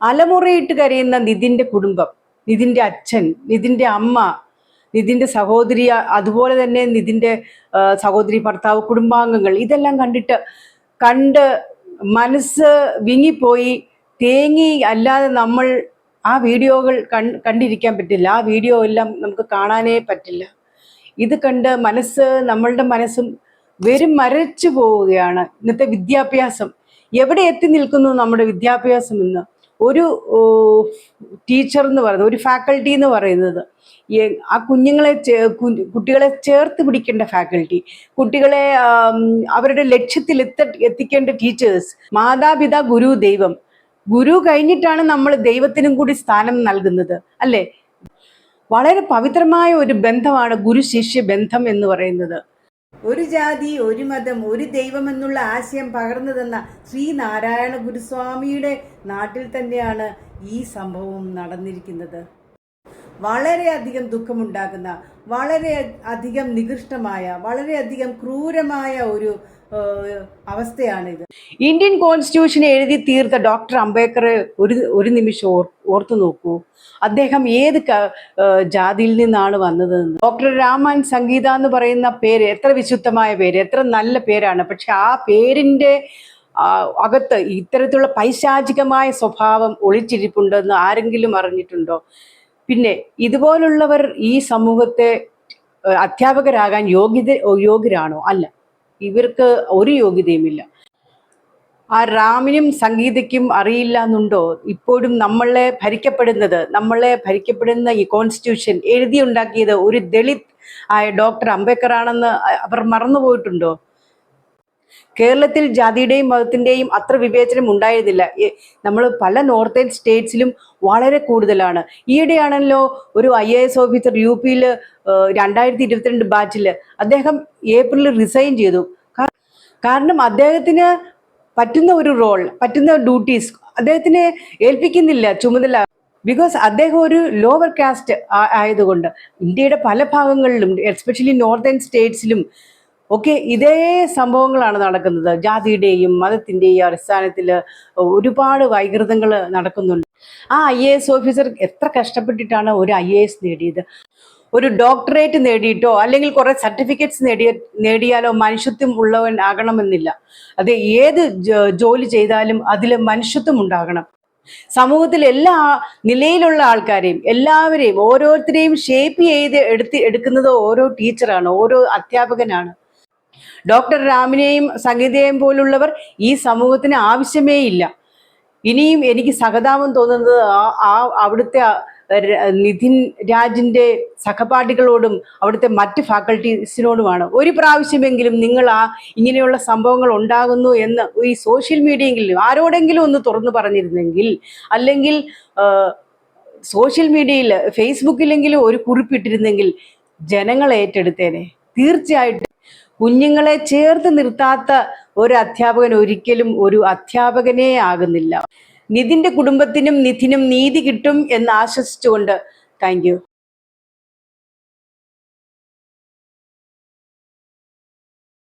അലമുറയിട്ട് കരയുന്ന നിതിൻ്റെ കുടുംബം, നിതിൻ്റെ അച്ഛൻ, നിതിൻ്റെ അമ്മ, നിതിൻ്റെ സഹോദരി, അതുപോലെ തന്നെ നിതിൻ്റെ സഹോദരി, ഭർത്താവ്, കുടുംബാംഗങ്ങൾ, ഇതെല്ലാം കണ്ട് മനസ്സ് വിങ്ങിപ്പോയി തേങ്ങി. അല്ലാതെ നമ്മൾ ആ വീഡിയോകൾ കണ്ടിരിക്കാൻ പറ്റില്ല. ആ വീഡിയോ എല്ലാം നമുക്ക് കാണാനേ പറ്റില്ല. ഇത് കണ്ട് നമ്മളുടെ മനസ്സും മരച്ചു പോവുകയാണ്. ഇന്നത്തെ വിദ്യാഭ്യാസം എവിടെ എത്തി നിൽക്കുന്നു നമ്മുടെ വിദ്യാഭ്യാസം എന്ന്. ഒരു ടീച്ചർ എന്ന് പറയുന്നത്, ഒരു ഫാക്കൽറ്റി എന്ന് പറയുന്നത്, ആ കുട്ടികളെ ചേർത്ത് പിടിക്കേണ്ട ഫാക്കൽറ്റി, കുട്ടികളെ അവരുടെ ലക്ഷ്യത്തിൽ എത്തിക്കേണ്ട ടീച്ചേഴ്സ്, മാതാപിതാ, ഗുരു, ദൈവം. ഗുരു കഴിഞ്ഞിട്ടാണ് നമ്മൾ ദൈവത്തിനും കൂടി സ്ഥാനം നൽകുന്നത്, അല്ലേ? വളരെ പവിത്രമായ ഒരു ബന്ധമാണ് ഗുരു ശിഷ്യ ബന്ധം എന്ന് പറയുന്നത്. ഒരു ജാതി, ഒരു മതം, ഒരു ദൈവം എന്നുള്ള ആശയം പകർന്നു തന്ന ശ്രീനാരായണ ഗുരുസ്വാമിയുടെ നാട്ടിൽ തന്നെയാണ് ഈ സംഭവം നടന്നിരിക്കുന്നത്. വളരെയധികം ദുഃഖമുണ്ടാക്കുന്ന, വളരെയധികം നികൃഷ്ടമായ, വളരെയധികം ക്രൂരമായ ഒരു അവസ്ഥയാണിത്. ഇന്ത്യൻ കോൺസ്റ്റിറ്റ്യൂഷൻ എഴുതി തീർത്ത ഡോക്ടർ അംബേദ്കറെ ഒരു നിമിഷം ഓർത്തു നോക്കൂ. അദ്ദേഹം ഏത് ജാതിയിൽ നിന്നാണ് വന്നതെന്ന്. ഡോക്ടർ രാമൻ സംഗീത എന്ന് പറയുന്ന പേര് എത്ര വിശുദ്ധമായ പേര്, എത്ര നല്ല പേരാണ്. പക്ഷെ ആ പേരിൻ്റെ അകത്ത് ഇത്തരത്തിലുള്ള പൈശാചികമായ സ്വഭാവം ഒളിച്ചിരിപ്പുണ്ടെന്ന് ആരെങ്കിലും അറിഞ്ഞിട്ടുണ്ടോ? പിന്നെ ഇതുപോലുള്ളവർ ഈ സമൂഹത്തെ അധ്യാപകരാകാൻ യോഗ്യരാണോ? അല്ല, ഇവർക്ക് ഒരു യോഗ്യതയുമില്ല. ആ രാമനും സംഗീതയ്ക്കും അറിയില്ല എന്നുണ്ടോ ഇപ്പോഴും നമ്മളെ ഭരിക്കപ്പെടുന്ന ഈ കോൺസ്റ്റിറ്റ്യൂഷൻ എഴുതിയുണ്ടാക്കിയത് ഒരു ദളിത് ആയ ഡോക്ടർ അംബേദ്കർ ആണെന്ന് അവർ മറന്നുപോയിട്ടുണ്ടോ? കേരളത്തിൽ ജാതിയുടെയും മതത്തിൻ്റെയും അത്ര വിവേചനം ഉണ്ടായിരുന്നില്ല. നമ്മൾ പല നോർത്തേൺ സ്റ്റേറ്റ്സിലും വളരെ കൂടുതലാണ്. ഈയിടെയാണല്ലോ ഒരു IAS ഓഫീസർ UP-യിൽ 2022 ബാച്ചിൽ അദ്ദേഹം ഏപ്രിലിൽ റിസൈൻ ചെയ്തു. കാരണം അദ്ദേഹത്തിന് പറ്റുന്ന ഒരു റോൾ, പറ്റുന്ന ഡ്യൂട്ടീസ് അദ്ദേഹത്തിനെ ഏൽപ്പിക്കുന്നില്ല ചുമതല. ബിക്കോസ് അദ്ദേഹം ഒരു ലോവർ കാസ്റ്റ് ആയതുകൊണ്ട്. ഇന്ത്യയുടെ പല ഭാഗങ്ങളിലും, എസ്പെഷ്യലി നോർത്തേൺ സ്റ്റേറ്റ്സിലും ഒക്കെ ഇതേ സംഭവങ്ങളാണ് നടക്കുന്നത്. ജാതിയുടെയും മതത്തിൻ്റെയും അടിസ്ഥാനത്തിൽ ഒരുപാട് വൈകൃതങ്ങൾ നടക്കുന്നുണ്ട്. ആ IAS ഓഫീസർ എത്ര കഷ്ടപ്പെട്ടിട്ടാണ് ഒരു IAS നേടിയത്? ഒരു ഡോക്ടറേറ്റ് നേടിയിട്ടോ അല്ലെങ്കിൽ കുറെ സർട്ടിഫിക്കറ്റ്സ് നേടിയാലോ മനുഷ്യത്വം ഉള്ളവൻ ആകണമെന്നില്ല. അത് ഏത് ജോലി ചെയ്താലും അതിൽ മനുഷ്യത്വം ഉണ്ടാകണം. സമൂഹത്തിൽ എല്ലാ നിലയിലുള്ള ആൾക്കാരെയും, എല്ലാവരെയും, ഓരോരുത്തരെയും ഷേപ്പ് ചെയ്ത് എടുക്കുന്നത് ഓരോ ടീച്ചറാണ്, ഓരോ അധ്യാപകനാണ്. ഡോക്ടർ രാമനെയും സംഗീതയെയും പോലുള്ളവർ ഈ സമൂഹത്തിന് ആവശ്യമേ ഇല്ല. ഇനിയും എനിക്ക് സഹതാപം തോന്നുന്നത് അവിടുത്തെ നിതിൻ രാജിന്റെ സഹപാഠികളോടും അവിടുത്തെ മറ്റ് ഫാക്കൽറ്റീസിനോടുമാണ്. ഒരു പ്രാവശ്യമെങ്കിലും നിങ്ങൾ ഇങ്ങനെയുള്ള സംഭവങ്ങൾ ഉണ്ടാകുന്നു എന്ന് ഈ സോഷ്യൽ മീഡിയയെങ്കിലും ആരോടെങ്കിലും ഒന്ന് തുറന്നു പറഞ്ഞിരുന്നെങ്കിൽ, അല്ലെങ്കിൽ സോഷ്യൽ മീഡിയയിൽ ഫേസ്ബുക്കിലെങ്കിലും ഒരു കുറിപ്പിട്ടിരുന്നെങ്കിൽ ജനങ്ങൾ ഏറ്റെടുത്തേനെ. തീർച്ചയായിട്ടും കുഞ്ഞുങ്ങളെ ചേർത്ത് നിർത്താത്ത ഒരു അധ്യാപകൻ ഒരിക്കലും ഒരു അധ്യാപകനേ ആകുന്നില്ല. നിതിൻ്റെ കുടുംബത്തിനും നിതിനും നീതി കിട്ടും എന്ന് ആശ്വസിച്ചുകൊണ്ട് താങ്ക് യു.